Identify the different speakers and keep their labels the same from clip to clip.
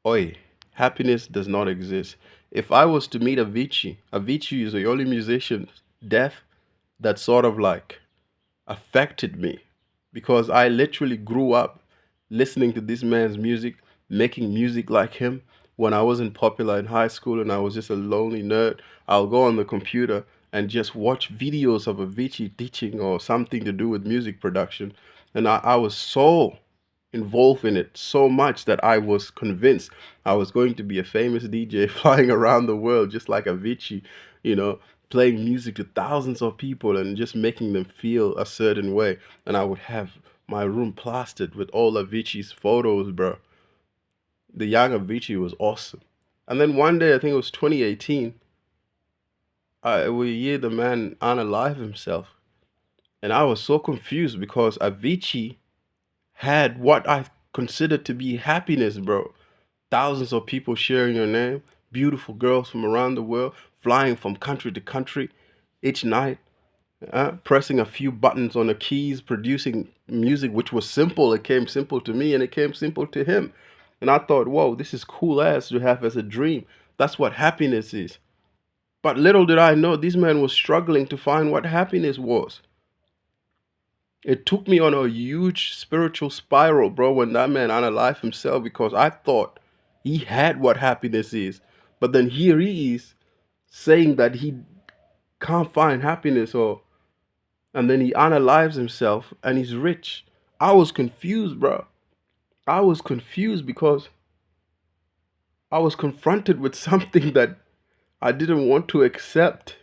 Speaker 1: Oi, happiness does not exist. If I was to meet Avicii, Avicii is the only musician's death that sort of like affected me because I literally grew up listening to this man's music, making music like him. When I wasn't popular in high school and I was just a lonely nerd, I'll go on the computer and just watch videos of Avicii teaching or something to do with music production. And I was so involved in it so much that I was convinced I was going to be a famous DJ flying around the world just like Avicii, you know, playing music to thousands of people and just making them feel a certain way. And I would have my room plastered with all Avicii's photos, bro. The young Avicii was awesome. And then one day, I think it was 2018, we hear the man unalive himself. And I was so confused because Avicii had what I considered to be happiness, bro. Thousands of people sharing your name, beautiful girls from around the world, flying from country to country each night, pressing a few buttons on the keys, producing music which was simple. It came simple to me and it came simple to him. And I thought, whoa, this is cool ass to have as a dream. That's what happiness is. But little did I know, this man was struggling to find what happiness was. It took me on a huge spiritual spiral, bro, when that man unalived himself because I thought he had what happiness is. But then here he is saying that he can't find happiness or and then he unalives himself and he's rich. I was confused, bro. I was confused because I was confronted with something that I didn't want to accept.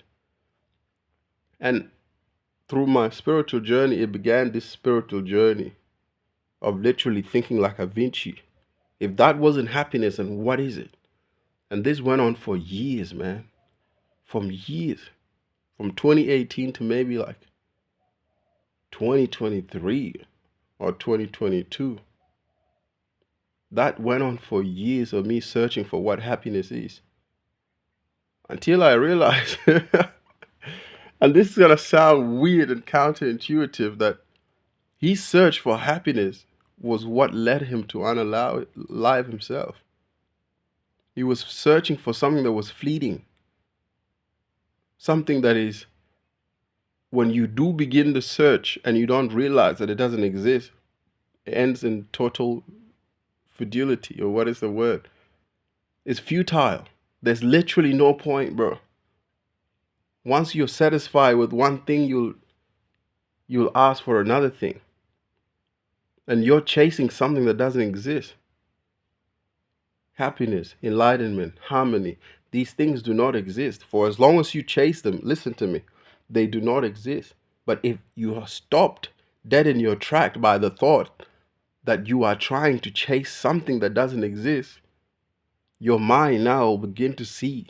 Speaker 1: And through my spiritual journey, it began this spiritual journey of literally thinking like a Vinci. If that wasn't happiness, then what is it? And this went on for years, man. From years. From 2018 to maybe like 2023 or 2022. That went on for years of me searching for what happiness is. Until I realized, and this is going to sound weird and counterintuitive, that his search for happiness was what led him to unalive live himself. He was searching for something that was fleeting, something that is, when you do begin the search and you don't realize that it doesn't exist, it ends in total futility, or what is the word? It's futile. There's literally no point, bro. Once you're satisfied with one thing, you'll ask for another thing. And you're chasing something that doesn't exist. Happiness, enlightenment, harmony, these things do not exist. For as long as you chase them, listen to me, they do not exist. But if you are stopped dead in your track by the thought that you are trying to chase something that doesn't exist, your mind now will begin to see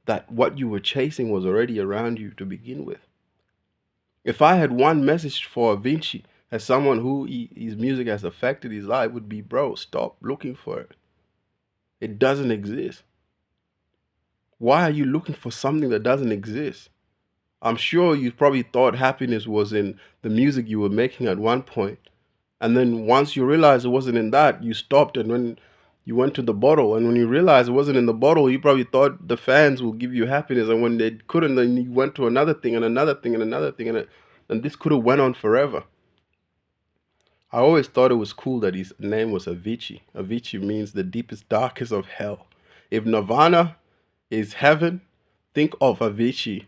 Speaker 1: that what you were chasing was already around you to begin with. If I had one message for Vinci as someone who his music has affected his life, would be, bro, stop looking for it. It doesn't exist. Why are you looking for something that doesn't exist? I'm sure you probably thought happiness was in the music you were making at one point. And then once you realized it wasn't in that, you stopped, and when you went to the bottle, and when you realized it wasn't in the bottle, you probably thought the fans will give you happiness, and when they couldn't, then you went to another thing and another thing and another thing, and this could have went on forever. I always thought it was cool that his name was Avicii. Avicii means the deepest, darkest of hell. If Nirvana is heaven, think of Avicii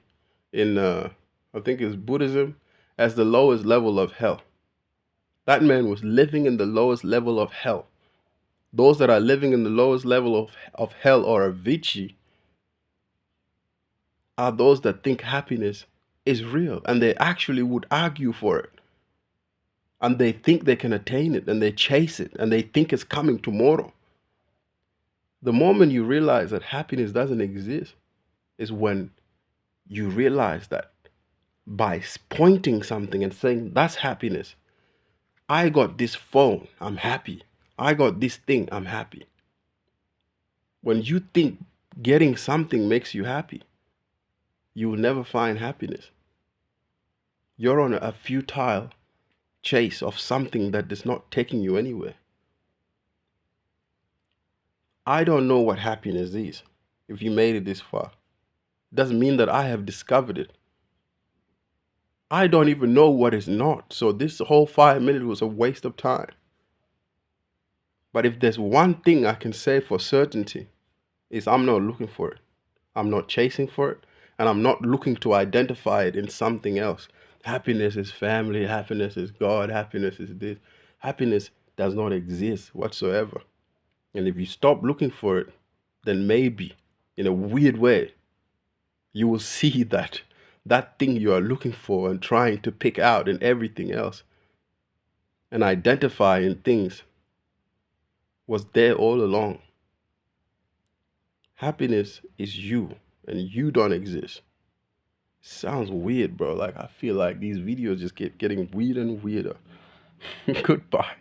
Speaker 1: in, I think it's Buddhism, as the lowest level of hell. That man was living in the lowest level of hell. Those that are living in the lowest level of hell or Avicii are those that think happiness is real and they actually would argue for it. And they think they can attain it and they chase it and they think it's coming tomorrow. The moment you realize that happiness doesn't exist is when you realize that by pointing something and saying, that's happiness. I got this phone, I'm happy. I got this thing, I'm happy. When you think getting something makes you happy, you will never find happiness. You're on a futile chase of something that is not taking you anywhere. I don't know what happiness is. If you made it this far, doesn't mean that I have discovered it. I don't even know what is not. So this whole 5 minutes was a waste of time. But if there's one thing I can say for certainty, is I'm not looking for it. I'm not chasing for it. And I'm not looking to identify it in something else. Happiness is family. Happiness is God. Happiness is this. Happiness does not exist whatsoever. And if you stop looking for it, then maybe, in a weird way, you will see that that thing you are looking for and trying to pick out in everything else and identify in things was there all along. Happiness is you, and you don't exist. Sounds weird, bro. Like, I feel like these videos just keep getting weirder and weirder. Goodbye.